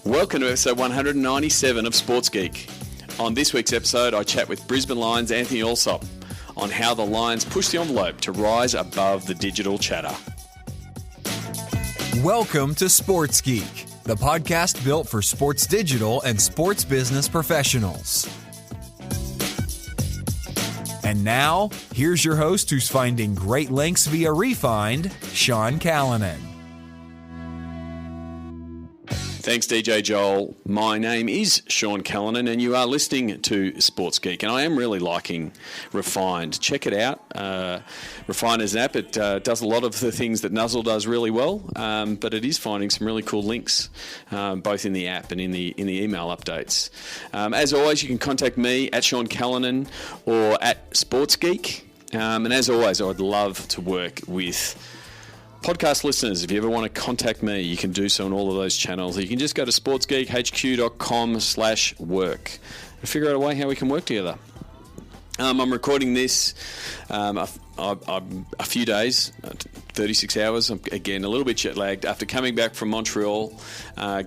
Welcome to episode 197 of Sports Geek. On this week's episode, I chat with Brisbane Lions Anthony Alsop on how the Lions push the envelope to rise above the digital chatter. Welcome to Sports Geek, the podcast built for sports digital and sports business professionals. And now, here's your host who's finding great links via Refind, Sean Callanan. Thanks, DJ Joel. My name is Sean Callanan, and you are listening to Sports Geek. And I am really liking Refined. Check it out. Refined is an app. It does a lot of the things that Nuzzle does really well, but it is finding some really cool links, both in the app and in the email updates. As always, you can contact me at Sean Callanan or at Sports Geek. And as always, I would love to work with podcast listeners. If you ever want to contact me, you can do so on all of those channels. You can just go to sportsgeekhq.com/work and figure out a way how we can work together. I'm recording this a few days, 36 hours. I'm, again, a little bit jet lagged after coming back from Montreal,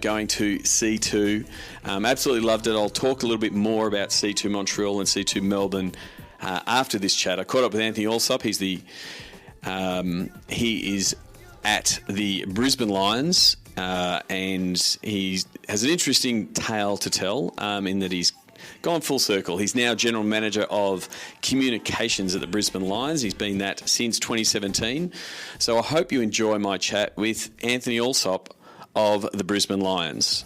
going to C2. Absolutely loved it. I'll talk a little bit more about C2 Montreal and C2 Melbourne after this chat. I caught up with Anthony Alsop. He is at the Brisbane Lions, and he has an interesting tale to tell in that he's gone full circle. He's now General Manager of Communications at the Brisbane Lions. He's been that since 2017. So I hope you enjoy my chat with Anthony Alsop of the Brisbane Lions.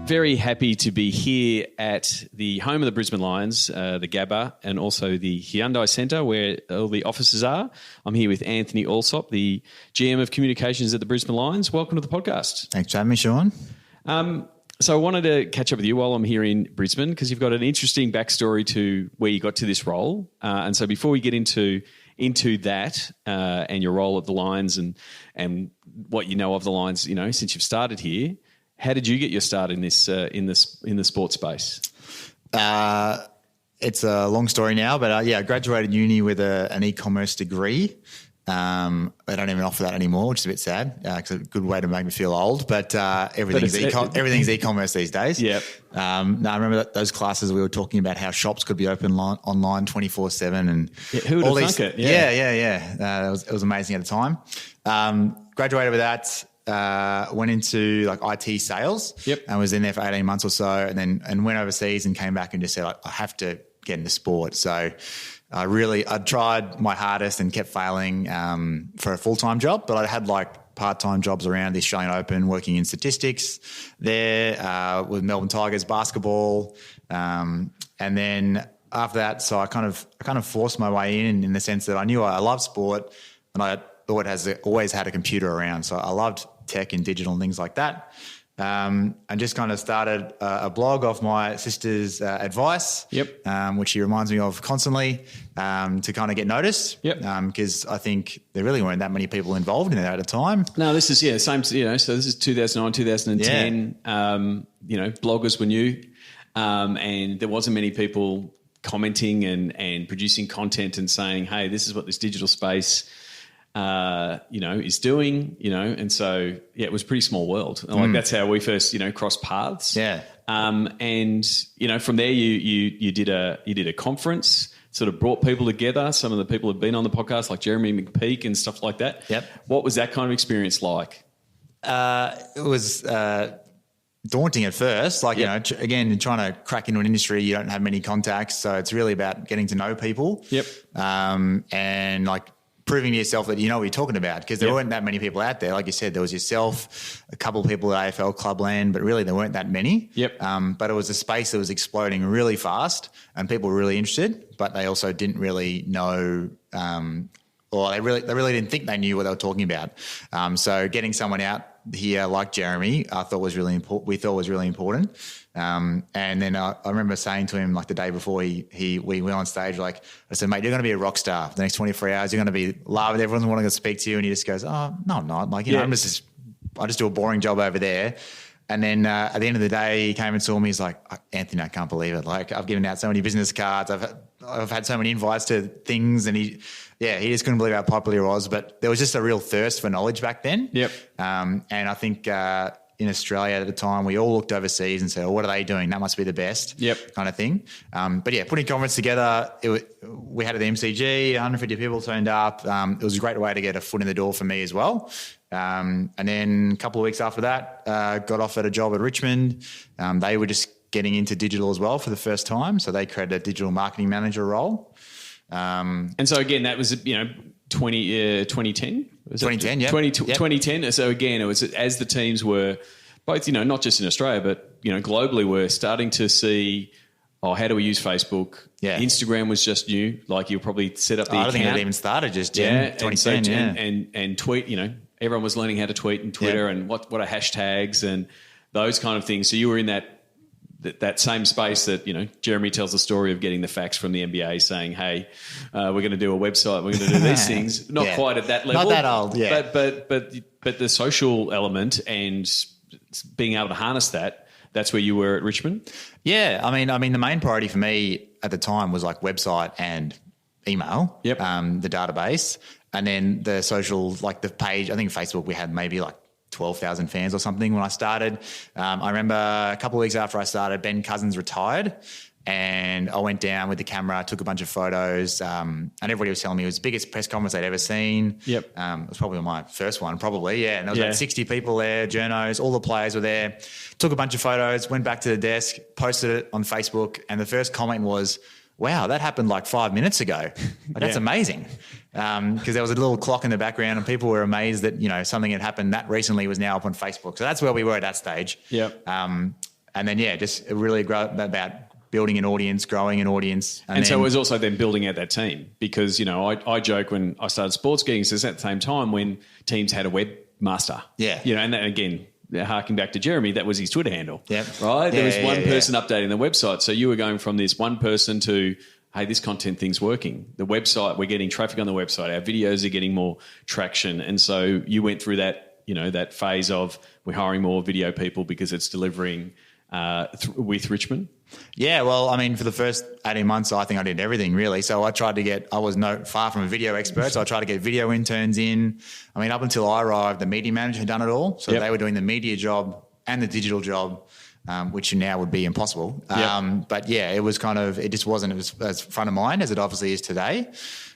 Very happy to be here at the home of the Brisbane Lions, the Gabba, and also the Hyundai Centre where all the offices are. I'm here with Anthony Alsop, the GM of Communications at the Brisbane Lions. Welcome to the podcast. Thanks for having me, Sean. So I wanted to catch up with you while I'm here in Brisbane because you've got an interesting backstory to where you got to this role. And so before we get into that and your role at the Lions and what you know of the Lions, since you've started here, how did you get your start in this in the sports space? It's a long story now, but I graduated uni with an e-commerce degree. They don't even offer that anymore, which is a bit sad. It's a good way to make me feel old, but everything's e-commerce these days. Yep. I remember those classes we were talking about how shops could be open online 24/7, and who would have thunk it? Yeah. It was amazing at the time. Graduated with that. Went into IT sales. Yep. And was in there for 18 months or so, and went overseas and came back and just said, I have to get into sport. So I tried my hardest and kept failing for a full-time job, but I had part-time jobs around the Australian Open, working in statistics there with Melbourne Tigers basketball. And then after that, so I kind of forced my way in the sense that I knew I loved sport, and I thought always had a computer around. So I loved tech and digital and things like that. And just kind of started a blog of my sister's advice, which she reminds me of constantly to kind of get noticed. Because I think there really weren't that many people involved in it at a time. No, this is, same, so this is 2009, 2010. Bloggers were new and there wasn't many people commenting and producing content and saying, hey, this is what this digital space is doing, and so, it was a pretty small world. And that's how we first, crossed paths. Yeah. And, from there you did a conference, sort of brought people together. Some of the people have been on the podcast, like Jeremy McPeak and stuff like that. Yep. What was that kind of experience like? It was daunting at first. Again, trying to crack into an industry, you don't have many contacts. So it's really about getting to know people. Yep. And proving to yourself that you know what you're talking about, because there weren't that many people out there. Like you said, there was yourself, a couple of people at AFL Clubland, but really there weren't that many. Yep. But it was a space that was exploding really fast and people were really interested, but they also didn't really know or they really didn't think they knew what they were talking about. So getting someone out here like Jeremy, I thought was really important. We thought was really important. And then I remember saying to him the day before we went on stage, I said, mate, you're going to be a rock star for the next 24 hours. You're going to be loved. Everyone's wanting to speak to you. And he just goes, oh, no, I'm not. I just do a boring job over there. And then at the end of the day, he came and saw me. He's like, Anthony, I can't believe it. Like, I've given out so many business cards. I've had so many invites to things, and he just couldn't believe how popular he was. But there was just a real thirst for knowledge back then. Yep. And I think in Australia at the time, we all looked overseas and said, "Oh, what are they doing? That must be the best." Yep. Kind of thing. But yeah, putting conference together, we had it at the MCG. 150 people turned up. It was a great way to get a foot in the door for me as well. And then a couple of weeks after that, got offered a job at Richmond. They were just getting into digital as well for the first time. So they created a digital marketing manager role. And so again, that was, 2010? 2010, yeah. 2010. So again, it was as the teams were both, not just in Australia, but, globally, we're starting to see, how do we use Facebook? Yeah. Instagram was just new. Like you'll probably set up the account. I don't think it even started just 2010, and tweet, everyone was learning how to tweet and Twitter and what are hashtags and those kind of things. So you were in that same space that, Jeremy tells the story of getting the fax from the NBA saying, hey, we're going to do a website, we're going to do these things. Not quite at that level. Not that old, yeah. But the social element and being able to harness that's where you were at Richmond? Yeah. I mean, the main priority for me at the time was like website and email, the database, and then the social, like the page. I think Facebook, we had maybe like 12,000 fans or something when I started. I remember a couple of weeks after I started, Ben Cousins retired, and I went down with the camera, took a bunch of photos, and everybody was telling me it was the biggest press conference they'd ever seen. Yep. It was probably my first one, probably, yeah. And there was about 60 people there, journos, all the players were there. Took a bunch of photos, went back to the desk, posted it on Facebook, and the first comment was, wow, that happened like 5 minutes ago. That's amazing. Because there was a little clock in the background and people were amazed that, something had happened that recently was now up on Facebook. So that's where we were at that stage. Yep. And then, just really about building an audience, growing an audience. And so it was also then building out that team because, I joke when I started Sports Geeks, it's at the same time when teams had a webmaster. Yeah. And that, again, harking back to Jeremy, that was his Twitter handle. Yep. Right? There was one person updating the website. So you were going from this one person to, hey, this content thing's working. The website, we're getting traffic on the website. Our videos are getting more traction. And so you went through that, that phase of we're hiring more video people because it's delivering with Richmond. Yeah, well, for the first 18 months, I think I did everything really. So I tried to I was far from a video expert. So I tried to get video interns in. Up until I arrived, the media manager had done it all. So they were doing the media job and the digital job, which now would be impossible. But yeah, it was it just wasn't, it was as front of mind as it obviously is today.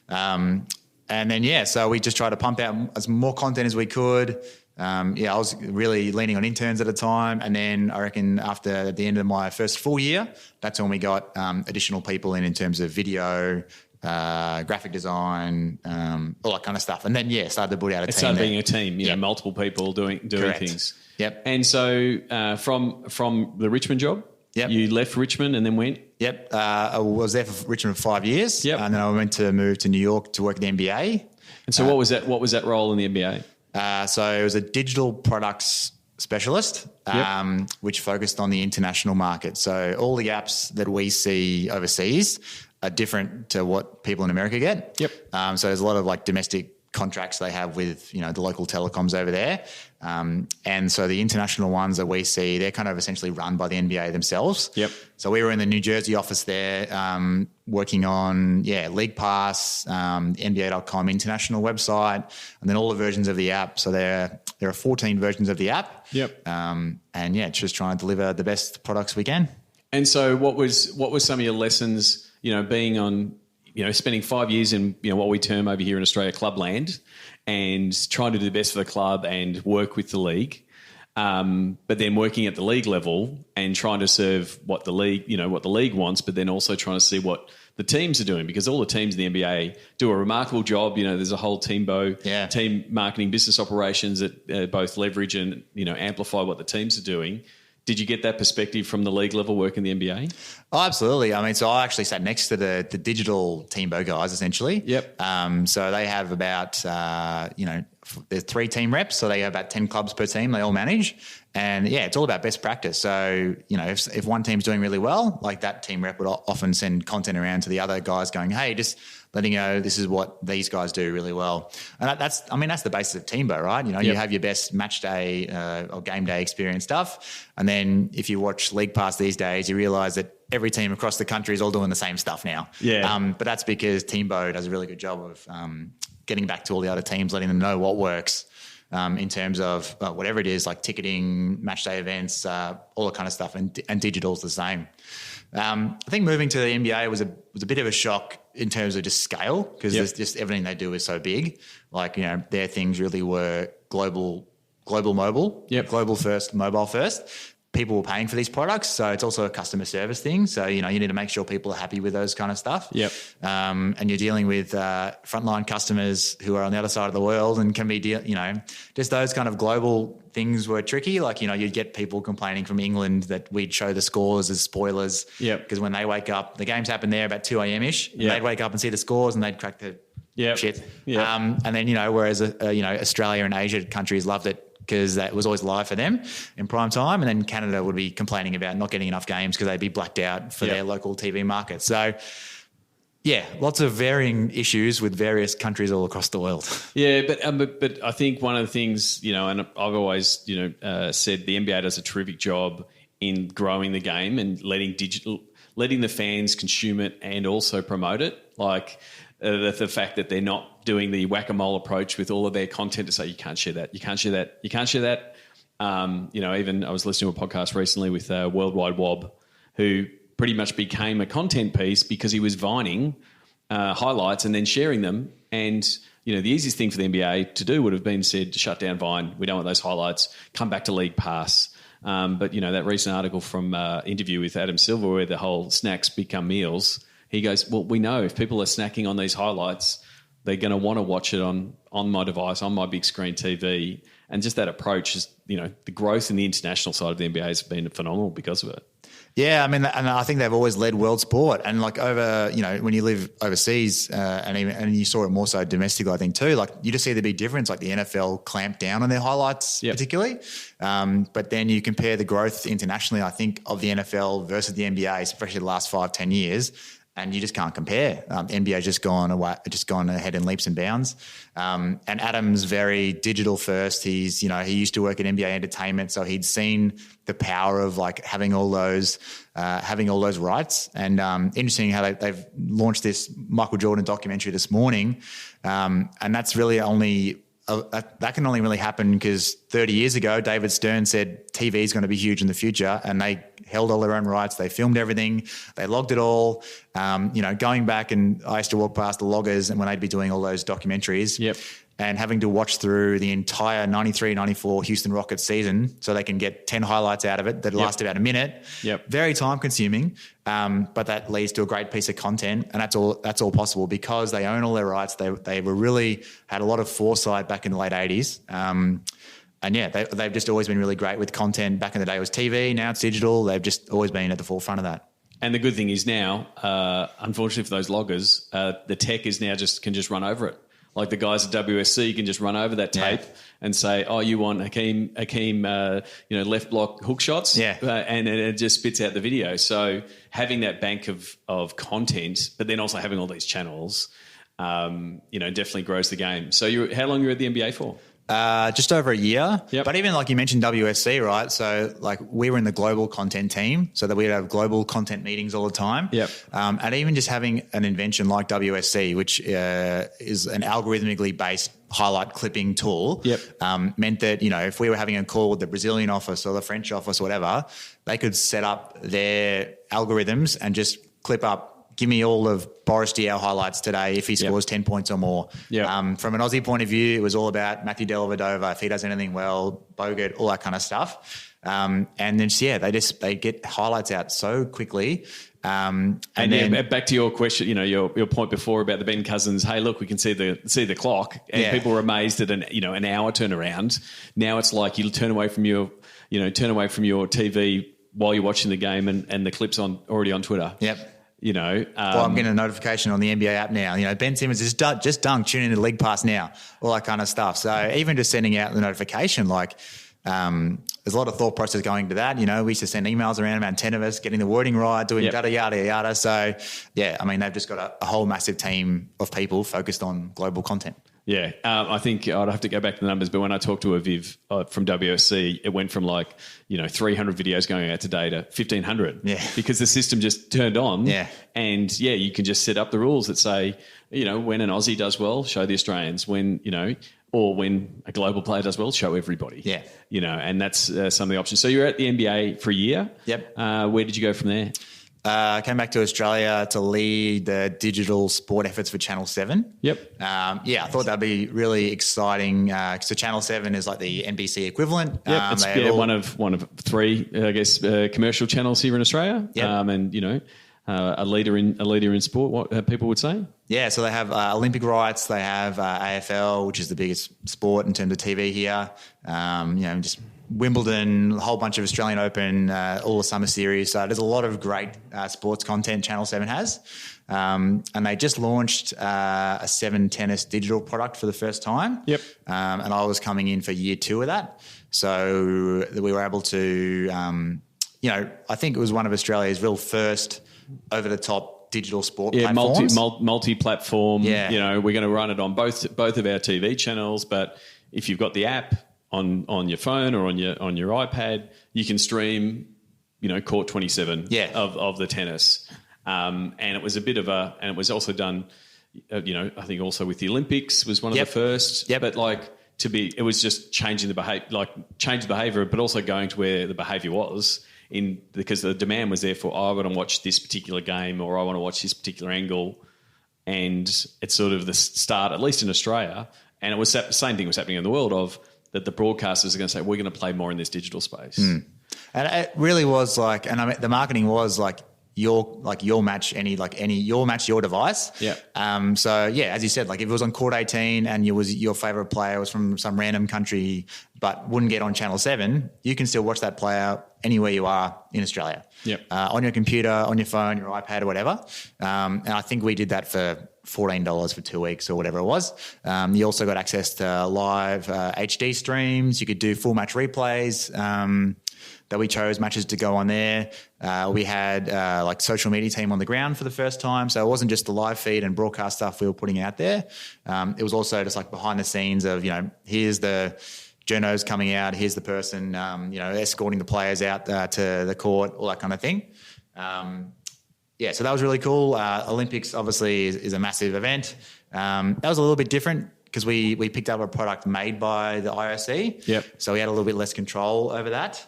And then, so we just tried to pump out as more content as we could. I was really leaning on interns at the time. And then I reckon at the end of my first full year, that's when we got additional people in terms of video, graphic design, all that kind of stuff. And then, started to build out a team. It started being a team, multiple people doing things. Yep. And so from the Richmond job, you left Richmond and then went? Yep. I was there for Richmond for 5 years. Yep. And then I went to move to New York to work at the NBA. And so what was that role in the NBA? So it was a digital products specialist, which focused on the international market. So all the apps that we see overseas are different to what people in America get. Yep. So there's a lot of domestic contracts they have with, the local telecoms over there. And so the international ones that we see, they're kind of essentially run by the NBA themselves. Yep. So we were in the New Jersey office there, working on, League Pass, NBA.com international website, and then all the versions of the app. So there are 14 versions of the app. Yep. Just trying to deliver the best products we can. And so what was some of your lessons, being on, spending 5 years in, what we term over here in Australia, clubland, and trying to do the best for the club and work with the league, but then working at the league level and trying to serve what the league wants, but then also trying to see what the teams are doing, because all the teams in the NBA do a remarkable job. There's a whole team marketing, business operations that both leverage and, amplify what the teams are doing. Did you get that perspective from the league level work in the NBA? Oh, absolutely. So I actually sat next to the digital Teambo guys, essentially. Yep. So they have about, there's 3 team reps, so they have about 10 clubs per team they all manage. And yeah, it's all about best practice. So, if one team's doing really well, like that team rep would often send content around to the other guys going, hey, just letting you know this is what these guys do really well. And that's the basis of Teambo, right? You have your best match day or game day experience stuff. And then if you watch League Pass these days, you realize that every team across the country is all doing the same stuff now. Yeah. But that's because Teambo does a really good job of getting back to all the other teams, letting them know what works in terms of whatever it is, like ticketing, match day events, all that kind of stuff. And digital's the same. I think moving to the NBA was a bit of a shock in terms of just scale, because there's just everything they do is so big. Like, their things really were global mobile, global first, mobile first. People were paying for these products, so it's also a customer service thing. So, you need to make sure people are happy with those kind of stuff. Yep. And you're dealing with frontline customers who are on the other side of the world and can be, just those kind of global things were tricky. Like, you'd get people complaining from England that we'd show the scores as spoilers. Yep. Because when they wake up, the games happen there about 2 a.m.-ish. Yep. They'd wake up and see the scores and they'd crack the shit. Yep. And then, whereas, Australia and Asia countries loved it, because that was always live for them in prime time. And then Canada would be complaining about not getting enough games because they'd be blacked out for their local TV market. So, yeah, lots of varying issues with various countries all across the world. Yeah, but I think one of the things, and I've always, said the NBA does a terrific job in growing the game and letting the fans consume it and also promote it. Like, the fact that they're not doing the whack-a-mole approach with all of their content to say you can't share that, you can't share that, you can't share that. Even I was listening to a podcast recently with Worldwide Wob, who pretty much became a content piece because he was vining highlights and then sharing them. And, the easiest thing for the NBA to do would have been said, shut down Vine. We don't want those highlights. Come back to League Pass. But, that recent article from interview with Adam Silver where the whole snacks become meals, he goes, well, we know if people are snacking on these highlights, they're going to want to watch it on my device, on my big screen TV. And just that approach is, the growth in the international side of the NBA has been phenomenal because of it. Yeah, I mean, and I think they've always led world sport. And like over, when you live overseas and you saw it more so domestically, I think too, like you just see the big difference, like the NFL clamped down on their highlights particularly. But then you compare the growth internationally, I think, of the NFL versus the NBA, especially the last 5-10 years. And you just can't compare. NBA's just gone ahead in leaps and bounds. And Adam's very digital first. He used to work at NBA Entertainment, so he'd seen the power of like having all those rights. And interesting how they've launched this Michael Jordan documentary this morning, and that's really only. That can only really happen because 30 years ago, David Stern said TV is going to be huge in the future, and they held all their own rights. They filmed everything. They logged it all. Going back, and I used to walk past the loggers and when they'd be doing all those documentaries and having to watch through the entire 93-94 Houston Rockets season so they can get 10 highlights out of it that last about a minute. Very time consuming, but that leads to a great piece of content, and that's all possible because they own all their rights. They were really had a lot of foresight back in the late 80s. They've just always been really great with content. Back in the day it was TV, now it's digital. They've just always been at the forefront of that. And the good thing is now, unfortunately for those loggers, the tech is now can just run over it. Like the guys at WSC can just run over that tape and say, "Oh, you want Hakeem, left block hook shots," and it just spits out the video. So having that bank of content, but then also having all these channels, definitely grows the game. So how long were you at the NBA for? Just over a year. But even like you mentioned WSC, right? So like we were in the global content team, so that we'd have global content meetings all the time. And even just having an invention like WSC, which is an algorithmically based highlight clipping tool, meant that, if we were having a call with the Brazilian office or the French office or whatever, they could set up their algorithms and just clip up, give me all of Boris Diaw highlights today if he scores 10 points or more. From an Aussie point of view, it was all about Matthew Dellavedova, if he does anything well, Bogut, all that kind of stuff. And then, they get highlights out so quickly. Then back to your question, your point before about the Ben Cousins. Hey, look, we can see the clock, and people were amazed at an hour turnaround. Now it's like you turn away from your TV while you're watching the game, and the clip's already on Twitter. You know, well, I'm getting a notification on the NBA app now. You know, Ben Simmons just dunked, tune into League Pass now, all that kind of stuff. So even just sending out the notification, like there's a lot of thought process going into that. You know, we used to send emails around 10 of us, getting the wording right, doing yada, yada, yada. So, yeah, I mean, they've just got a whole massive team of people focused on global content. Yeah, I think I'd have to go back to the numbers, but when I talked to Aviv from WSC, it went from 300 videos going out today to 1,500. Yeah. Because the system just turned on. Yeah. And, you can just set up the rules that say, when an Aussie does well, show the Australians. Or when a global player does well, show everybody. Yeah. And that's some of the options. So you're at the NBA for a year. Yep. Where did you go from there? I came back to Australia to lead the digital sport efforts for Channel 7. Yep. I thought that'd be really exciting. So Channel 7 is like the NBC equivalent. Yep. It's one of three, I guess, commercial channels here in Australia. Yep. A leader in sport, what people would say. Yeah, so they have Olympic rights. They have AFL, which is the biggest sport in terms of TV here. Just Wimbledon, a whole bunch of Australian Open, all the summer series. So there's a lot of great sports content Channel 7 has. And they just launched a 7 tennis digital product for the first time. Yep. And I was coming in for year 2 of that. So we were able to, I think it was one of Australia's real first over-the-top digital sport platforms. Multi-platform. Yeah. We're going to run it on both of our TV channels, but if you've got the app on your phone or on your iPad, you can stream, Court 27 of the tennis. And it was and it was also done, I think also with the Olympics was one of the first. Yep. But it was just changing the behavior, but also going to where the behavior was because the demand was there for, I want to watch this particular game or I want to watch this particular angle. And it's sort of the start, at least in Australia. And it was the same thing was happening in the world of that the broadcasters are going to say, we're going to play more in this digital space. And it really was the marketing was your match, your match, your device. Yeah. As you said, if it was on Court 18 and your favorite player was from some random country but wouldn't get on Channel 7, you can still watch that player anywhere you are in Australia. Yep. On your computer, on your phone, your iPad or whatever. And I think we did that for $14 for 2 weeks or whatever it was. You also got access to live HD streams. You could do full match replays. That we chose matches to go on there. We had social media team on the ground for the first time. So it wasn't just the live feed and broadcast stuff we were putting out there. It was also just behind the scenes of, here's the journos coming out, here's the person, escorting the players out to the court, all that kind of thing. So that was really cool. Olympics obviously is a massive event. That was a little bit different because we picked up a product made by the IOC. Yep. So we had a little bit less control over that.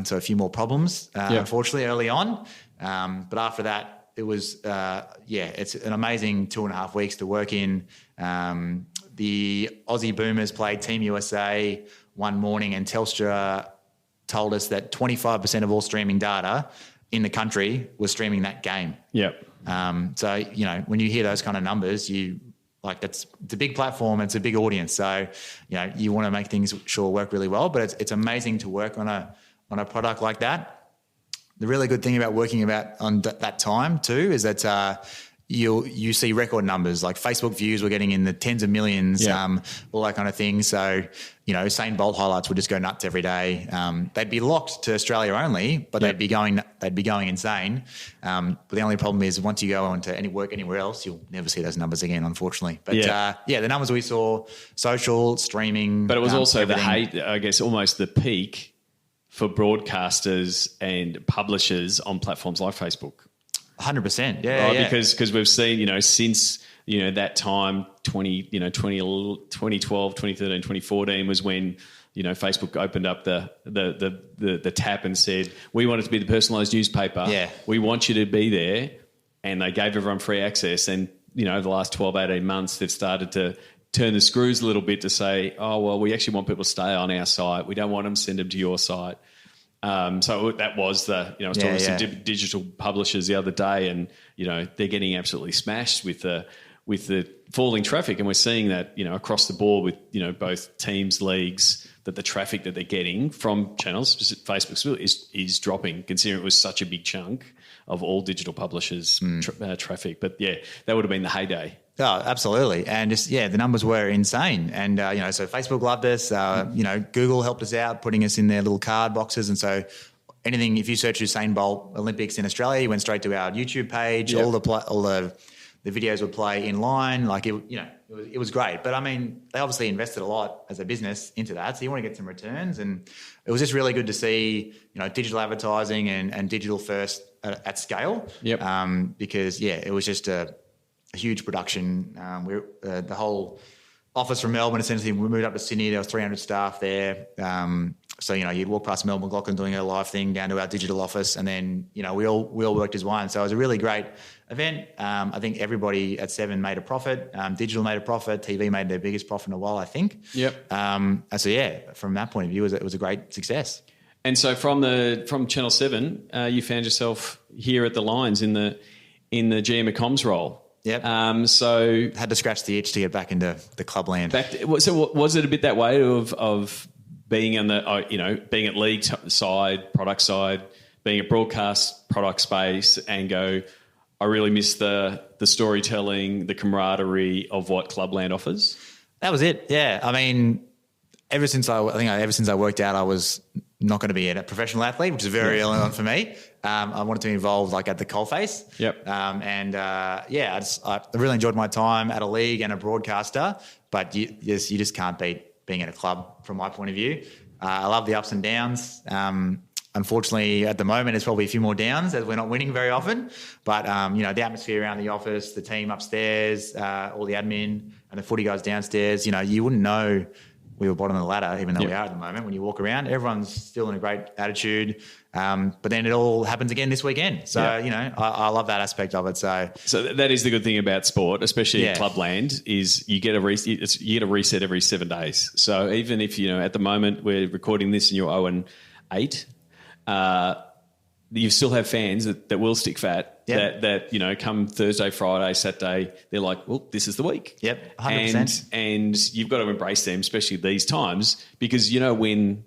So a few more problems, unfortunately, early on. But after that, it was, it's an amazing 2.5 weeks to work in. The Aussie Boomers played Team USA one morning and Telstra told us that 25% of all streaming data in the country was streaming that game. Yep. When you hear those kind of numbers, it's a big platform, it's a big audience. So, you want to make things work really well, but it's amazing to work on a product like that. The really good thing about working on that time too is that you see record numbers like Facebook views were getting in the tens of millions, all that kind of thing. So, Usain Bolt highlights would just go nuts every day. They'd be locked to Australia only, but they'd be going insane. But the only problem is once you go on to work anywhere else, you'll never see those numbers again, unfortunately. But the numbers we saw, social, streaming. But it was also everything. I guess almost the peak for broadcasters and publishers on platforms like Facebook. 100%. Because we've seen, since, that time, 2012, 2013, 2014 was when, Facebook opened up the tap and said, we want it to be the personalised newspaper. Yeah. We want you to be there. And they gave everyone free access. And, over the last 12, 18 months, they've started to turn the screws a little bit to say, oh, well, we actually want people to stay on our site. We don't want them to send them to your site. So that was I was talking to some digital publishers the other day and, they're getting absolutely smashed with the falling traffic. And we're seeing that, across the board with, both teams, leagues, that the traffic that they're getting from channels, Facebook is dropping, considering it was such a big chunk of all digital publishers' traffic. But yeah, that would have been the heyday. Oh, absolutely. And just, the numbers were insane. And, so Facebook loved us, Google helped us out, putting us in their little card boxes. And so anything, if you search Usain Bolt Olympics in Australia, you went straight to our YouTube page, all the videos would play in line. Like, it was great. But I mean, they obviously invested a lot as a business into that. So you want to get some returns. And it was just really good to see, digital advertising and digital first at scale. Yep. Because, it was just a huge production. The whole office from Melbourne, essentially, we moved up to Sydney. There was 300 staff there. So, you'd walk past Mel McLaughlin doing a live thing down to our digital office. And then, we all worked as one. So it was a really great event. I think everybody at Seven made a profit. Digital made a profit. TV made their biggest profit in a while, I think. Yep. From that point of view, it was a great success. And so from Channel 7, you found yourself here at the Lions in the GM of Comms role. Yep. So had to scratch the itch to get back into the clubland. So was it a bit that way of being in the being at league side, product side, being at broadcast product space, and go, I really miss the storytelling, the camaraderie of what Clubland offers? That was it. Yeah. I mean, ever since I worked out, I was not going to be a professional athlete, which is very early on for me. I wanted to be involved at the coalface. Yep. I really enjoyed my time at a league and a broadcaster, but you just can't beat being at a club from my point of view. I love the ups and downs. Unfortunately, at the moment, there's probably a few more downs as we're not winning very often. But, the atmosphere around the office, the team upstairs, all the admin and the footy guys downstairs, you wouldn't know we were bottom of the ladder, even though we are at the moment. When you walk around, everyone's still in a great attitude. But then it all happens again this weekend. So, I love that aspect of it. So that is the good thing about sport, especially in Clubland, is you get a reset every 7 days. So even if, at the moment we're recording this and you're 0-8, you still have fans that will stick fat. Yep. That come Thursday, Friday, Saturday, they're like, well, this is the week. Yep, 100%. And you've got to embrace them, especially these times, because when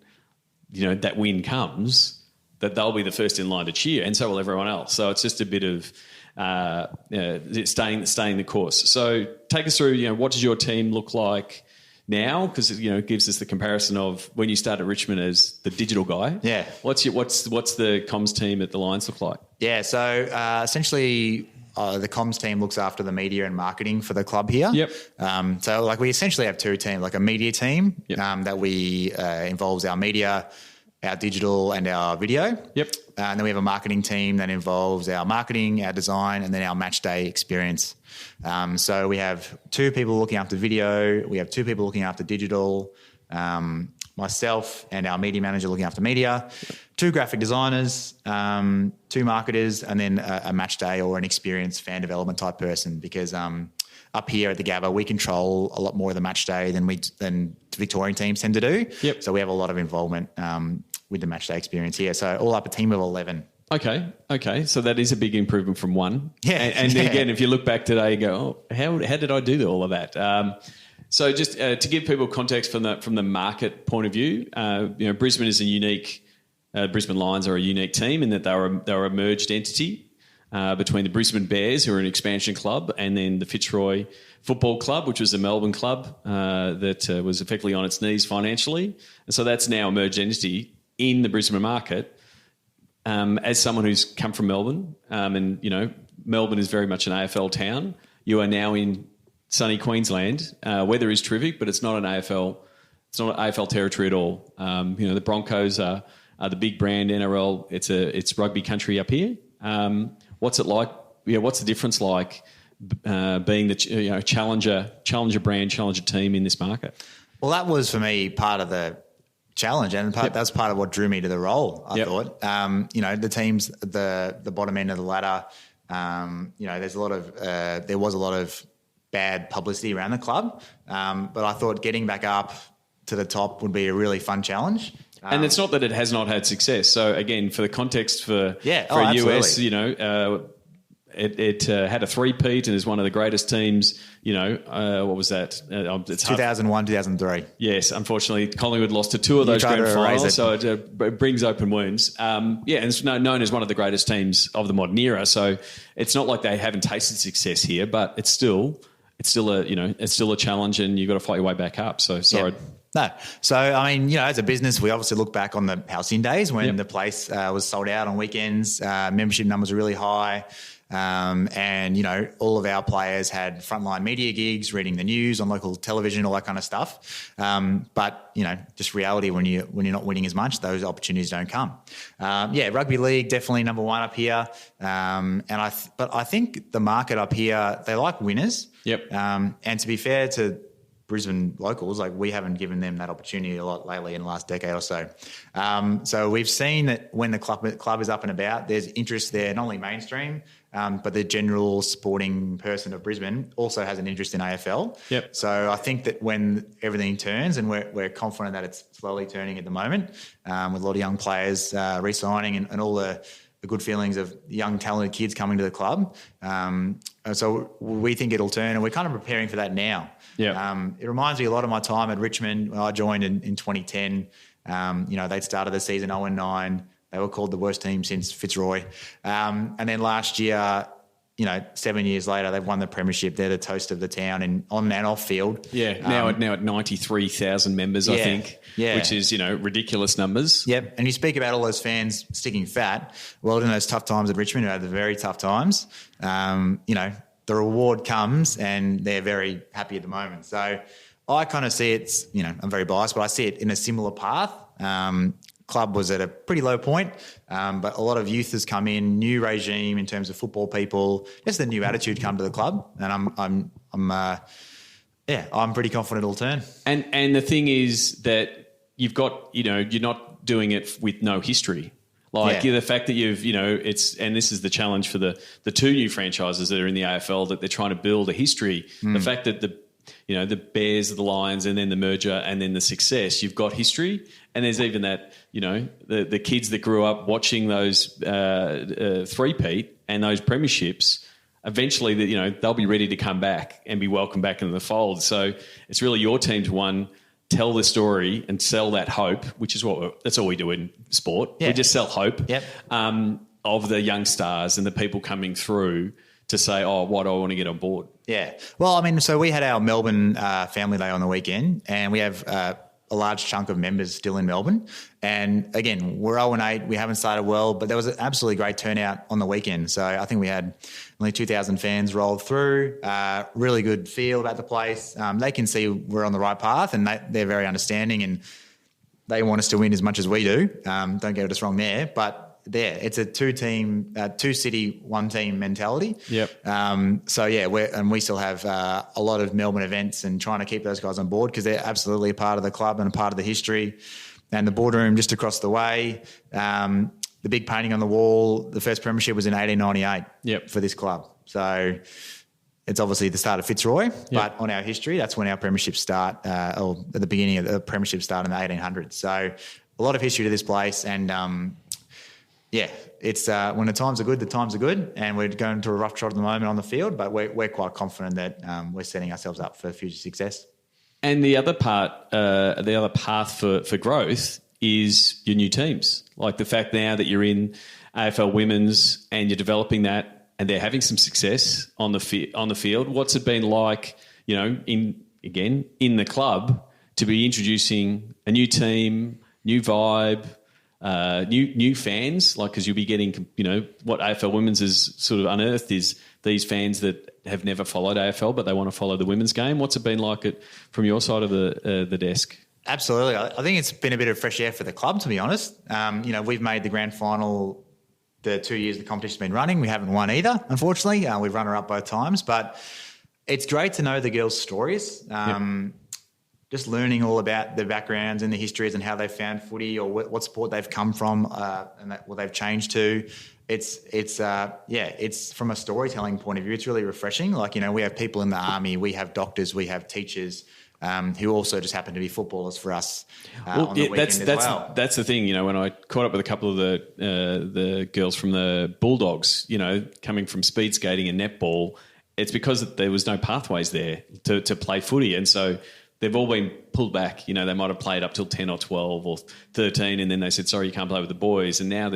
that win comes, that they'll be the first in line to cheer, and so will everyone else. So it's just a bit of staying the course. So take us through, what does your team look like now? Because it gives us the comparison of when you started at Richmond as the digital guy. Yeah. What's the comms team at the Lions look like? Yeah. So essentially, the comms team looks after the media and marketing for the club here. Yep. So we essentially have two teams, like a media team that we involves our media, our digital, and our video. Yep. And then we have a marketing team that involves our marketing, our design, and then our match day experience. So we have two people looking after video. We have two people looking after digital. Myself and our media manager looking after media. Two graphic designers, two marketers, and then a match day or an experienced fan development type person. Because up here at the Gabba, we control a lot more of the match day than Victorian teams tend to do. Yep. So we have a lot of involvement with the match day experience here. So all up a team of 11. Okay. So that is a big improvement from one. Yeah. And again, if you look back today, you go, oh, how did I do all of that? So just to give people context from the market point of view, Brisbane is a unique. Brisbane Lions are a unique team in that they're a merged entity between the Brisbane Bears, who are an expansion club, and then the Fitzroy Football Club, which was a Melbourne club that was effectively on its knees financially. And so that's now a merged entity in the Brisbane market. As someone who's come from Melbourne, and Melbourne is very much an AFL town, you are now in sunny Queensland. Weather is terrific, but it's not an AFL. It's not AFL territory at all. The Broncos are the big brand NRL. It's rugby country up here. What's it like? What's the difference like being the challenger brand, challenger team in this market? Well, that was for me part of the challenge, and that's part of what drew me to the role. I thought, the teams at the bottom end of the ladder. There was a lot of bad publicity around the club, but I thought getting back up to the top would be a really fun challenge. And it's not that it has not had success. So again, for the context for US, it had a three-peat and is one of the greatest teams. What was that? It's 2001, 2003. Yes, unfortunately, Collingwood lost to two of those grand finals, so it brings open wounds. And it's known as one of the greatest teams of the modern era. So it's not like they haven't tasted success here, but it's still a challenge, and you've got to fight your way back up. So sorry. Yep. No. So, I mean, as a business, we obviously look back on the halcyon days when the place was sold out on weekends. Membership numbers were really high. And all of our players had frontline media gigs, reading the news on local television, all that kind of stuff. But just reality, when you're not winning as much, those opportunities don't come. Rugby league, definitely number one up here. But I think the market up here, they like winners. Yep. And to be fair to Brisbane locals, like, we haven't given them that opportunity a lot lately in the last decade or so. So we've seen that when the club is up and about, there's interest there, not only mainstream, but the general sporting person of Brisbane also has an interest in AFL. Yep. So I think that when everything turns, and we're confident that it's slowly turning at the moment, with a lot of young players re-signing and all the good feelings of young talented kids coming to the club. So we think it'll turn, and we're kind of preparing for that now. Yeah. It reminds me a lot of my time at Richmond when I joined in 2010. They'd started the season 0-9. They were called the worst team since Fitzroy. And then last year, 7 years later, they've won the premiership. They're the toast of the town and on and off field. Yeah, now at 93,000 members, I think, which is, ridiculous numbers. Yep, and you speak about all those fans sticking fat. Well, in those tough times at Richmond, who had the very tough times, the reward comes and they're very happy at the moment. So I kind of see it's, I'm very biased, but I see it in a similar path. Club was at a pretty low point, but a lot of youth has come in, new regime in terms of football people, just a new attitude come to the club, and I'm pretty confident it'll turn. And the thing is that you've got, you're not doing it with no history. The fact that you've, and this is the challenge for the two new franchises that are in the AFL, that they're trying to build a history. The fact that the Bears, the Lions, and then the merger, and then the success, you've got history. And there's even that, the kids that grew up watching those three-peat and those premierships, eventually, they'll be ready to come back and be welcomed back into the fold. So it's really your team to tell the story and sell that hope, which is that's all we do in sport. Yeah. We just sell hope of the young stars and the people coming through to say, why do I want to get on board? Yeah. Well, I mean, so we had our Melbourne family day on the weekend, and we have a large chunk of members still in Melbourne. And again, we're 0-8. We haven't started well, but there was an absolutely great turnout on the weekend. So I think we had only 2,000 fans rolled through. Really good feel about the place. They can see we're on the right path, and they're very understanding, and they want us to win as much as we do. Don't get us wrong there, but it's a two city, one team mentality. Yep. We still have a lot of Melbourne events and trying to keep those guys on board because they're absolutely a part of the club and a part of the history. And the boardroom just across the way, the big painting on the wall, the first premiership was in 1898 for this club. So it's obviously the start of Fitzroy, but on our history, that's when our premierships start, or at the beginning of the premiership start in the 1800s. So a lot of history to this place, and it's when the times are good, and we're going through a rough trot at the moment on the field, but we're quite confident that we're setting ourselves up for future success. And the other path for growth is your new teams. Like the fact now that you're in AFL Women's and you're developing that, and they're having some success on the field. What's it been like, in the club, to be introducing a new team, new vibe, new fans, because you'll be getting, what AFL Women's has sort of unearthed is these fans that have never followed AFL, but they want to follow the women's game. What's it been like from your side of the desk? Absolutely. I think it's been a bit of fresh air for the club, to be honest. We've made the grand final the 2 years the competition's been running. We haven't won either, unfortunately. We've run her up both times, but it's great to know the girls' stories. Just learning all about their backgrounds and the histories and how they found footy, or what sport they've come from, and what they've changed to. It's from a storytelling point of view, it's really refreshing. We have people in the army, we have doctors, we have teachers, who also just happen to be footballers for us on the weekend as well. That's the thing, when I caught up with a couple of the girls from the Bulldogs, coming from speed skating and netball, it's because there was no pathways there to play footy. And so they've all been pulled back. They might have played up till 10 or 12 or 13, and then they said, sorry, you can't play with the boys. And now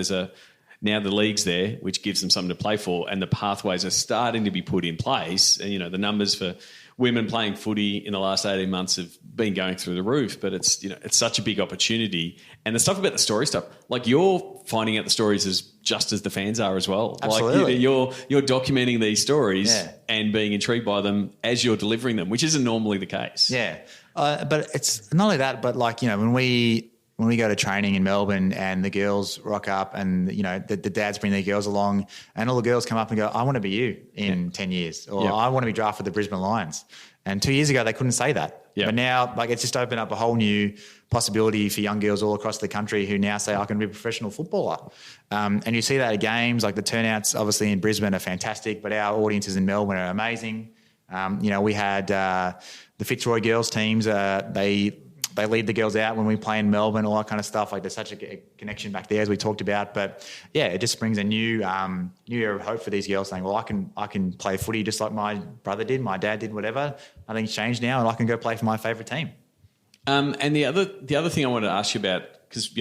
now the league's there, which gives them something to play for, and the pathways are starting to be put in place. And, the numbers for women playing footy in the last 18 months have been going through the roof, but it's such a big opportunity. And the stuff about the story stuff, like you're finding out the stories just as the fans are as well. Absolutely. Like you're documenting these stories and being intrigued by them as you're delivering them, which isn't normally the case. Yeah. But it's not only that, but when we go to training in Melbourne and the girls rock up and, the dads bring their girls along and all the girls come up and go, I want to be you in 10 years or I want to be drafted for the Brisbane Lions. And 2 years ago, they couldn't say that. But now, it's just opened up a whole new possibility for young girls all across the country who now say, I can be a professional footballer. And you see that at games, like the turnouts obviously in Brisbane are fantastic, but our audiences in Melbourne are amazing. We had the Fitzroy girls teams, they lead the girls out when we play in Melbourne, all that kind of stuff. Like there's such a connection back there as we talked about. But it just brings a new era of hope for these girls saying, well, I can play footy just like my brother did, my dad did, whatever. Nothing's changed now and I can go play for my favourite team. And the other thing I wanted to ask you about, because,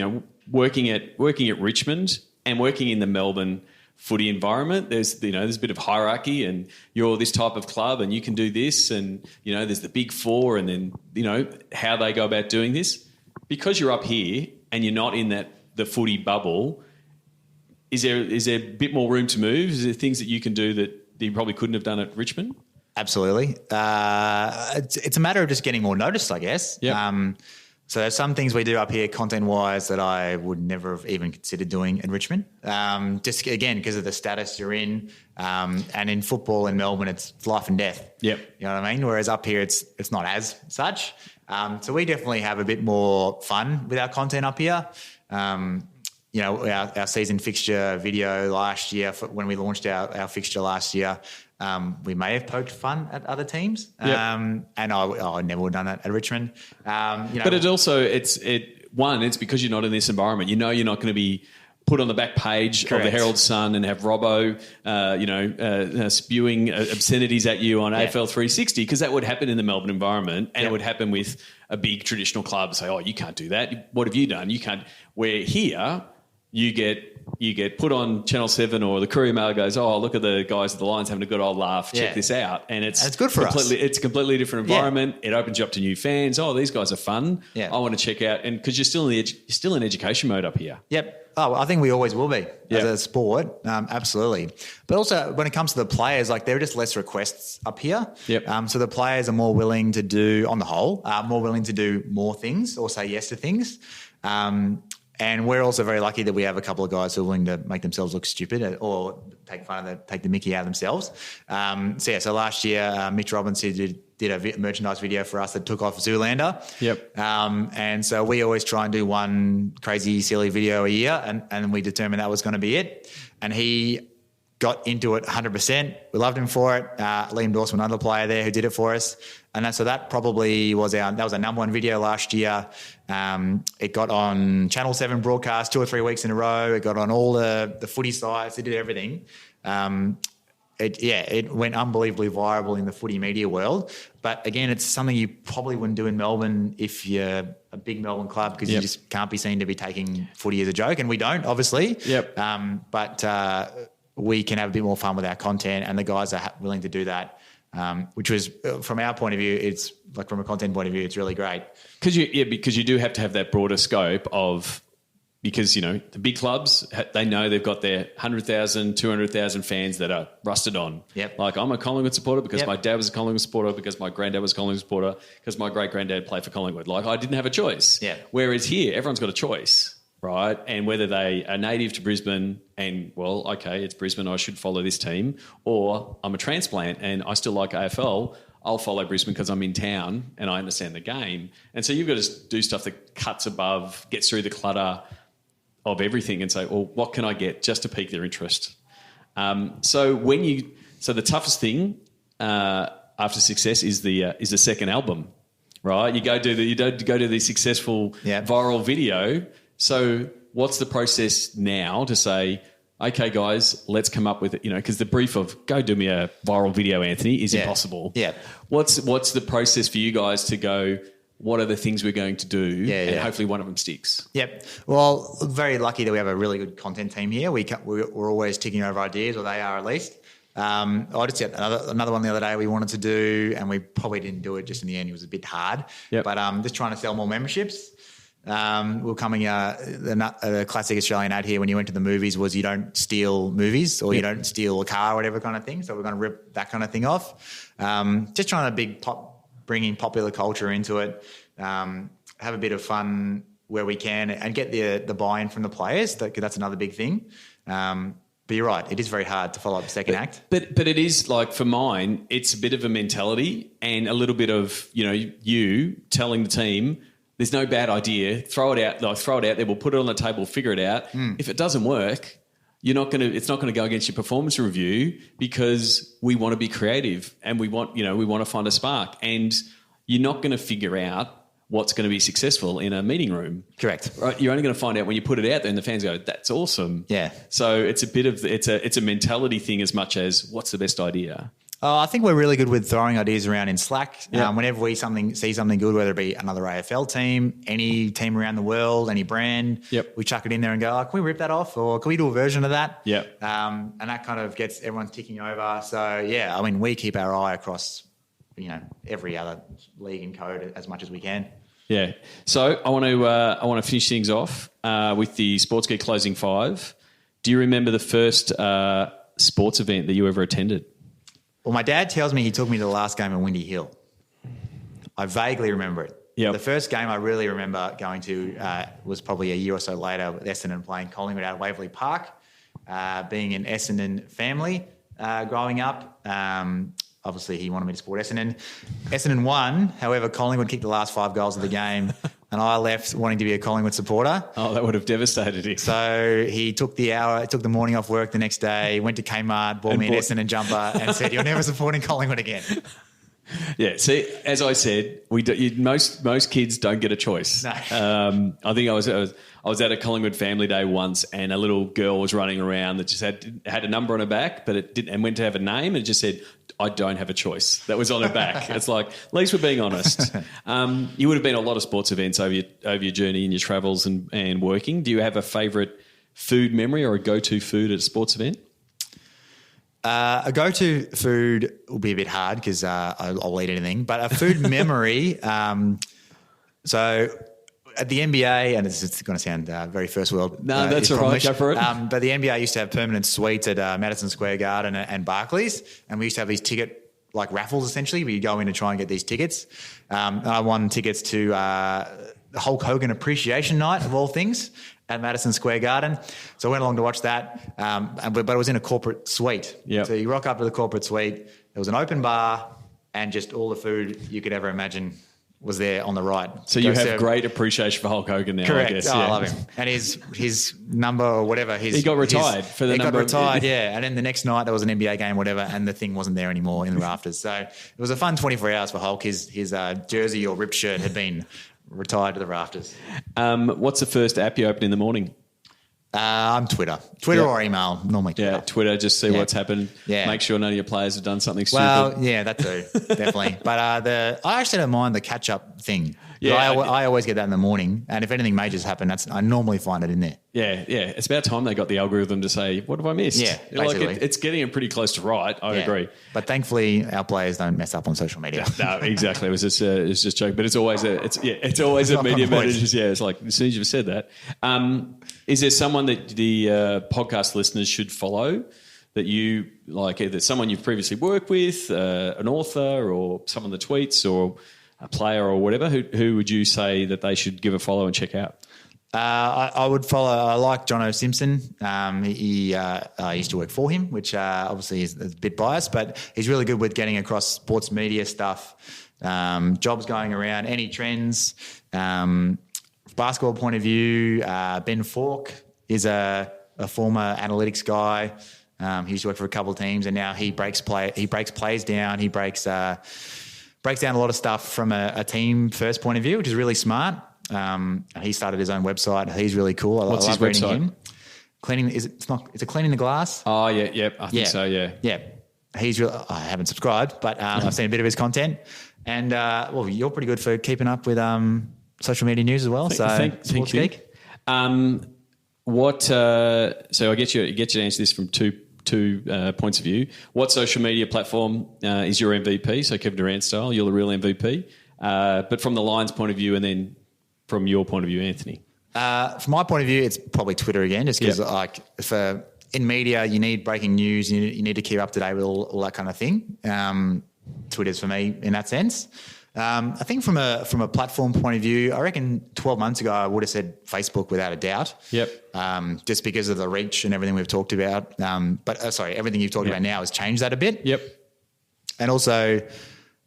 working at Richmond and working in the Melbourne footy environment, there's a bit of hierarchy and you're this type of club and you can do this and, there's the big four and then, how they go about doing this. Because you're up here and you're not in the footy bubble, is there a bit more room to move? Is there things that you can do that you probably couldn't have done at Richmond? Absolutely. It's a matter of just getting more noticed, I guess. Yep. So there's some things we do up here content-wise that I would never have even considered doing in Richmond. Just, again, because of the status you're in. And in football in Melbourne, it's life and death. Yep. You know what I mean? Whereas up here, it's not as such. So we definitely have a bit more fun with our content up here. Our season fixture video last year, when we launched our fixture last year, we may have poked fun at other teams, and I never would have done that at Richmond. But it also it's because you're not in this environment. You're not going to be put on the back page of the Herald Sun and have Robbo, spewing obscenities at you on AFL 360, because that would happen in the Melbourne environment, and it would happen with a big traditional club. Say, oh, you can't do that. What have you done? You can't. Where here, you get put on Channel 7 or the Courier Mail goes, oh, look at the guys at the Lions having a good old laugh. Check this out. And it's good for us. It's a completely different environment. It opens you up to new fans. Oh, these guys are fun. I want to check out. And because you're still in education mode up here. Yep. Oh, I think we always will be as a sport. Absolutely. But also when it comes to the players, there are just less requests up here. Yep. So the players are more willing to do, on the whole, more willing to do more things or say yes to things. And we're also very lucky that we have a couple of guys who are willing to make themselves look stupid or take the mickey out of themselves. So last year, Mitch Robinson did a merchandise video for us that took off Zoolander. Yep. And so we always try and do one crazy, silly video a year, and we determined that was going to be it. And he got into it 100%. We loved him for it. Liam Dawson, another player there who did it for us. And so that probably was our number one video last year. It got on Channel 7 broadcast 2 or 3 weeks in a row. It got on all the footy sites. It did everything. It went unbelievably viral in the footy media world. But again, it's something you probably wouldn't do in Melbourne if you're a big Melbourne club, because you just can't be seen to be taking footy as a joke. And we don't, obviously. Yep. But we can have a bit more fun with our content, and the guys are willing to do that. Which was, from our point of view, it's from a content point of view, it's really great. Because you do have to have that broader scope of, because, the big clubs, they know they've got their 100,000, 200,000 fans that are rusted on. Yep. I'm a Collingwood supporter because my dad was a Collingwood supporter, because my granddad was a Collingwood supporter, because my great-granddad played for Collingwood. I didn't have a choice. Yeah. Whereas here, everyone's got a choice. Right, and whether they are native to Brisbane and, well, okay, it's Brisbane, I should follow this team, or I'm a transplant and I still like AFL, I'll follow Brisbane because I'm in town and I understand the game. And so you've got to do stuff that cuts above, gets through the clutter of everything and say, well, what can I get just to pique their interest? So the toughest thing after success is the second album, right? You go do the successful viral video. So what's the process now to say, okay, guys, let's come up with it, because the brief of go do me a viral video, Anthony, is impossible. Yeah. What's the process for you guys to go, what are the things we're going to do and hopefully one of them sticks? Yep. Well, very lucky that we have a really good content team here. We're always ticking over ideas, or they are at least. I just had another one the other day we wanted to do, and we probably didn't do it just in the end. It was a bit hard. Yep. But just trying to sell more memberships. We're coming the classic Australian ad here when you went to the movies was you don't steal movies or you don't steal a car or whatever kind of thing. So we're going to rip that kind of thing off. Just trying to bringing popular culture into it, have a bit of fun where we can and get the buy-in from the players. That's another big thing. But you're right, it is very hard to follow up the second act. But it is like, for mine, it's a bit of a mentality and a little bit of, you telling the team, there's no bad idea, throw it out there, we'll put it on the table, figure it out. If it doesn't work, it's not going to go against your performance review, because we want to be creative and we want to find a spark, and you're not going to figure out what's going to be successful in a meeting room. Correct. Right? You're only going to find out when you put it out there and the fans go, that's awesome. Yeah. So it's a bit of, it's a mentality thing as much as what's the best idea. Oh, I think we're really good with throwing ideas around in Slack. Yeah. Whenever we see something good, whether it be another AFL team, any team around the world, any brand, we chuck it in there and go, can we rip that off, or can we do a version of that? Yep. And that kind of gets everyone ticking over. So, we keep our eye across, every other league and code as much as we can. Yeah. So I want to finish things off with the Sports Geek Closing 5. Do you remember the first sports event that you ever attended? Well, my dad tells me he took me to the last game in Windy Hill. I vaguely remember it. Yep. The first game I really remember going to was probably a year or so later with Essendon playing Collingwood out at Waverley Park. Being an Essendon family growing up, obviously he wanted me to support Essendon. Essendon won, however, Collingwood kicked the last 5 goals of the game and I left wanting to be a Collingwood supporter. Oh, that would have devastated him. So he took the morning off work the next day, went to Kmart, bought me an Essendon jumper and said, you're never supporting Collingwood again. Yeah, see, as I said, most kids don't get a choice. No. I think I was at a Collingwood family day once, and a little girl was running around that just had a number on her back, but it didn't, and went to have a name, and it just said, I don't have a choice. That was on her back. It's like, at least we're being honest. You would have been at a lot of sports events over your journey and your travels and working. Do you have a favourite food memory or a go-to food at a sports event? A go-to food will be a bit hard because I'll eat anything, but a food memory. So at the NBA, and it's going to sound very first world. No, that's all right. Go for it. But the NBA used to have permanent suites at Madison Square Garden and Barclays, and we used to have these ticket raffles essentially where you go in to try and get these tickets. And I won tickets to the Hulk Hogan Appreciation Night of all things at Madison Square Garden. So I went along to watch that, but it was in a corporate suite. Yep. So you rock up to the corporate suite, there was an open bar and just all the food you could ever imagine was there on the right. So you have great appreciation for Hulk Hogan now, correct. I guess. I love him. And his number or whatever. He got retired for the he number. He got retired, yeah. And then the next night there was an NBA game, whatever, and the thing wasn't there anymore in the rafters. So it was a fun 24 hours for Hulk. His jersey or ripped shirt had been retired to the rafters. What's the first app you open in the morning? I'm Twitter or email, normally Twitter. Yeah, Twitter, just see what's happened. Yeah. Make sure none of your players have done something stupid. Well, yeah, that too, definitely. But I actually don't mind the catch-up thing. Yeah, I always get that in the morning, and if anything majors happen, I normally find it in there. Yeah. It's about time they got the algorithm to say, what have I missed? Yeah, basically. It's getting it pretty close to right. I agree. But thankfully, our players don't mess up on social media. No, exactly. It was just joke, but it's always a media manager's. Yeah, it's like as soon as you've said that. Is there someone that the podcast listeners should follow that you like, either someone you've previously worked with, an author, or someone that tweets, or a player, or whatever? Who would you say that they should give a follow and check out? I would follow. I like Jono Simpson. He used to work for him, which obviously is a bit biased, but he's really good with getting across sports media stuff, jobs going around, any trends. Basketball point of view, Ben Falk is a former analytics guy. He used to work for a couple of teams, and now he breaks plays down. He breaks breaks down a lot of stuff from a team first point of view, which is really smart. He started his own website. He's really cool. What's I his love reading website? him. Cleaning is it Cleaning the Glass? Oh, yeah. I think so, yeah. Yeah. He's I haven't subscribed, but I've seen a bit of his content. And, you're pretty good for keeping up with social media news as well. Thank you. Geek. So I get you to answer this from two points of view. What social media platform is your MVP? So Kevin Durant style, you're the real MVP. But from the Lions' point of view, and then from your point of view, Anthony. From my point of view, it's probably Twitter again, just because in media, you need breaking news, you need to keep up to date with all that kind of thing. Twitter's for me in that sense. I think from a platform point of view, I reckon 12 months ago I would have said Facebook without a doubt. Yep. Just because of the reach and everything we've talked about. Everything you've talked about now has changed that a bit. Yep. And also,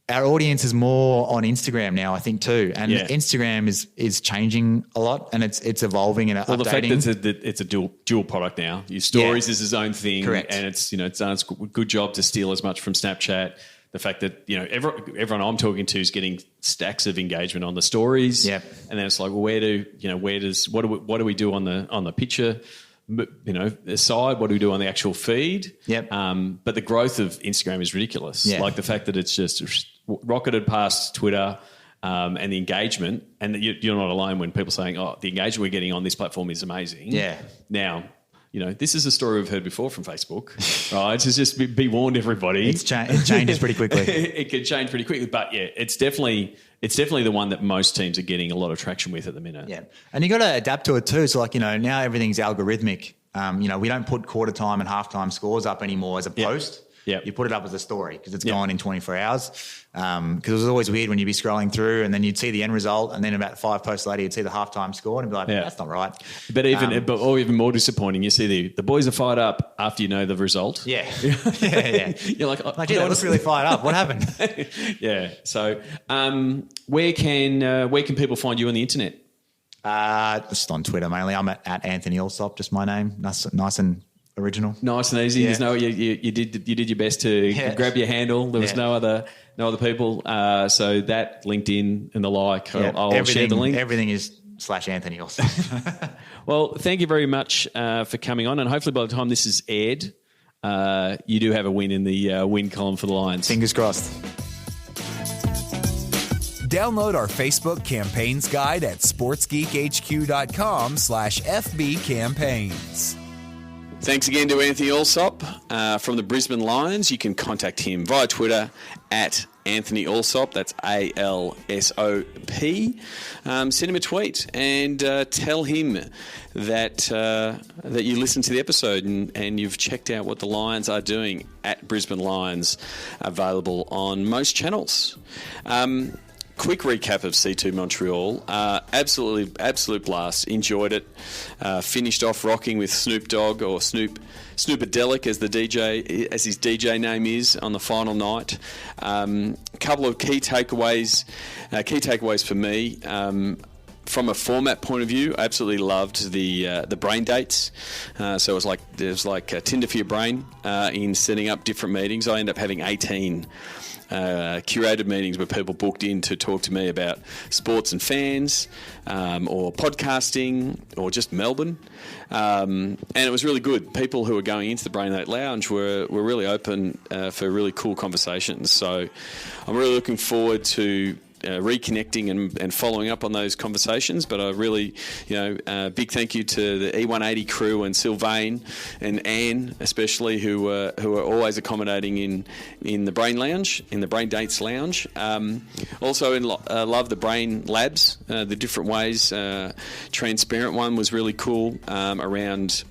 our audience is more on Instagram now, I think, too. And Instagram is changing a lot, and it's evolving and updating. The fact that it's a dual product now. Your stories is its own thing, correct. And it's done a good job to steal as much from Snapchat. The fact that everyone I'm talking to is getting stacks of engagement on the stories, and then it's like, well, what do we do on the picture? The side, what do we do on the actual feed? Yep. But the growth of Instagram is ridiculous. Yeah. Like the fact that it's just rocketed past Twitter, and the engagement, and that you're not alone when people saying, "Oh, the engagement we're getting on this platform is amazing." Yeah. Now, this is a story we've heard before from Facebook, right? So just be warned, everybody. It changes pretty quickly. It can change pretty quickly, but it's definitely the one that most teams are getting a lot of traction with at the minute. Yeah, and you got to adapt to it too. So now everything's algorithmic. We don't put quarter time and halftime scores up anymore as a post. Yep. You put it up as a story because it's gone in 24 hours. Because it was always weird when you'd be scrolling through and then you'd see the end result, and then about 5 posts later you'd see the halftime score and be like, that's not right. But even more disappointing, you see the boys are fired up after you know the result. Yeah. You're like, that was really fired up. What happened? Yeah. So where can people find you on the internet? Just on Twitter mainly. I'm at Anthony Alsop, just my name. Nice and original. Nice and easy. There's you did your best to grab your handle. There was no other people. So that LinkedIn and the like. I'll share the link. Everything is /Anthony Alsop. Well, thank you very much for coming on, and hopefully by the time this is aired, you do have a win in the win column for the Lions. Fingers crossed. Download our Facebook campaigns guide at sportsgeekhq.com/FB campaigns. Thanks again to Anthony Alsop from the Brisbane Lions. You can contact him via Twitter at Anthony Alsop. That's ALSOP. Send him a tweet and tell him that you listened to the episode and you've checked out what the Lions are doing at Brisbane Lions, available on most channels. Quick recap of C2 Montreal. Absolute blast. Enjoyed it. Finished off rocking with Snoop Dogg, or Snoopadelic as his DJ name is, on the final night. Couple of key takeaways for me. From a format point of view, I absolutely loved the brain dates. So it was like Tinder for your brain in setting up different meetings. I ended up having 18 curated meetings where people booked in to talk to me about sports and fans, or podcasting, or just Melbourne. And it was really good. People who were going into the Brain 8 Lounge were really open for really cool conversations. So I'm really looking forward to reconnecting and following up on those conversations. But I really, big thank you to the E180 crew and Sylvain and Anne especially, who are always accommodating in the Brain Lounge, in the Brain Dates Lounge. Also, love the Brain Labs, the different ways. Transparent one was really cool, around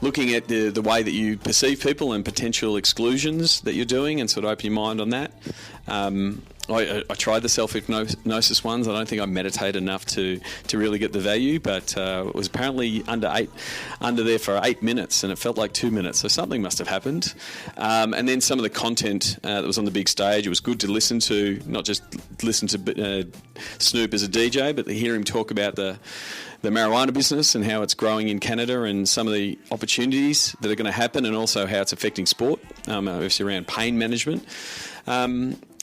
looking at the way that you perceive people and potential exclusions that you're doing, and sort of open your mind on that. I tried the self-hypnosis ones. I don't think I meditate enough to really get the value, but it was apparently under there for 8 minutes, and it felt like 2 minutes, so something must have happened. And then some of the content that was on the big stage, it was good to listen to, not just listen to Snoop as a DJ, but to hear him talk about the marijuana business and how it's growing in Canada and some of the opportunities that are going to happen, and also how it's affecting sport, obviously around pain management.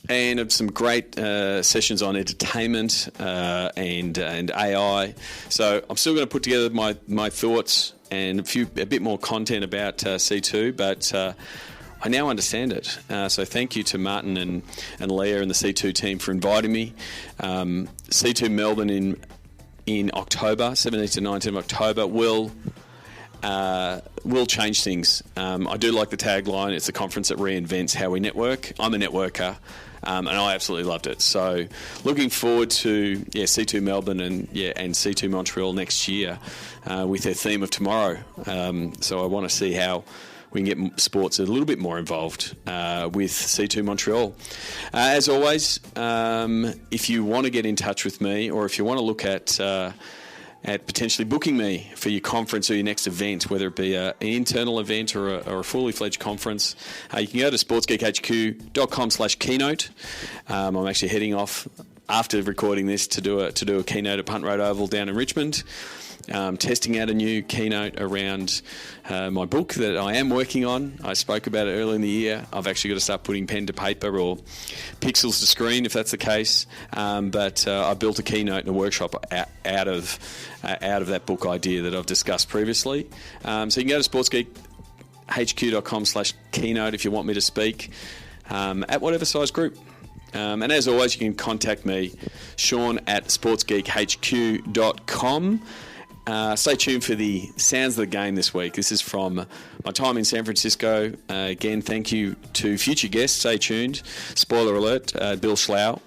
And some great sessions on entertainment and AI. So I'm still going to put together my thoughts and a bit more content about C2, but I now understand it. So thank you to Martin and Leah and the C2 team for inviting me. C2 Melbourne in October, 17th to 19th of October, will change things. I do like the tagline. It's a conference that reinvents how we network. I'm a networker. And I absolutely loved it. So looking forward to C2 Melbourne and C2 Montreal next year with their theme of tomorrow. So I want to see how we can get sports a little bit more involved with C2 Montreal. As always, if you want to get in touch with me, or if you want to look at potentially booking me for your conference or your next event, whether it be an internal event or a fully fledged conference, you can go to sportsgeekhq.com/keynote. I'm actually heading off after recording this to do a keynote at Punt Road Oval down in Richmond. Testing out a new keynote around my book that I am working on. I spoke about it earlier in the year. I've actually got to start putting pen to paper or pixels to screen if that's the case. But I built a keynote and a workshop out of that book idea that I've discussed previously. So you can go to sportsgeekhq.com/keynote if you want me to speak at whatever size group. And as always, you can contact me, Sean at sportsgeekhq.com. Stay tuned for the Sounds of the Game this week. This is from my time in San Francisco. Again, thank you to future guests. Stay tuned. Spoiler alert, Bill Schlau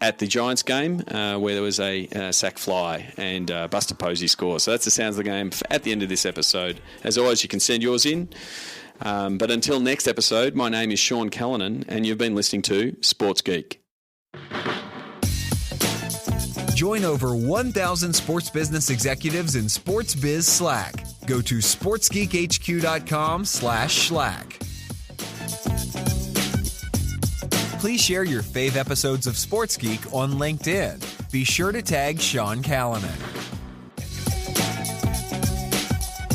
at the Giants game where there was a sack fly and Buster Posey score. So that's the Sounds of the Game at the end of this episode. As always, you can send yours in. But until next episode, my name is Sean Callanan, and you've been listening to Sports Geek. Join over 1,000 sports business executives in Sports Biz Slack. Go to sportsgeekhq.com/Slack. Please share your fave episodes of Sports Geek on LinkedIn. Be sure to tag Sean Callanan.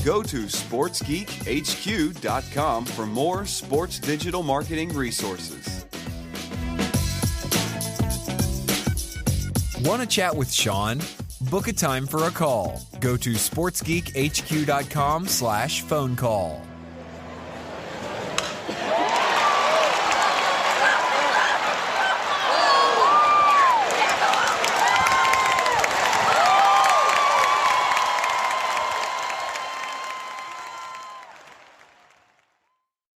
Go to sportsgeekhq.com for more sports digital marketing resources. Want to chat with Sean? Book a time for a call. Go to sportsgeekhq.com/phone call.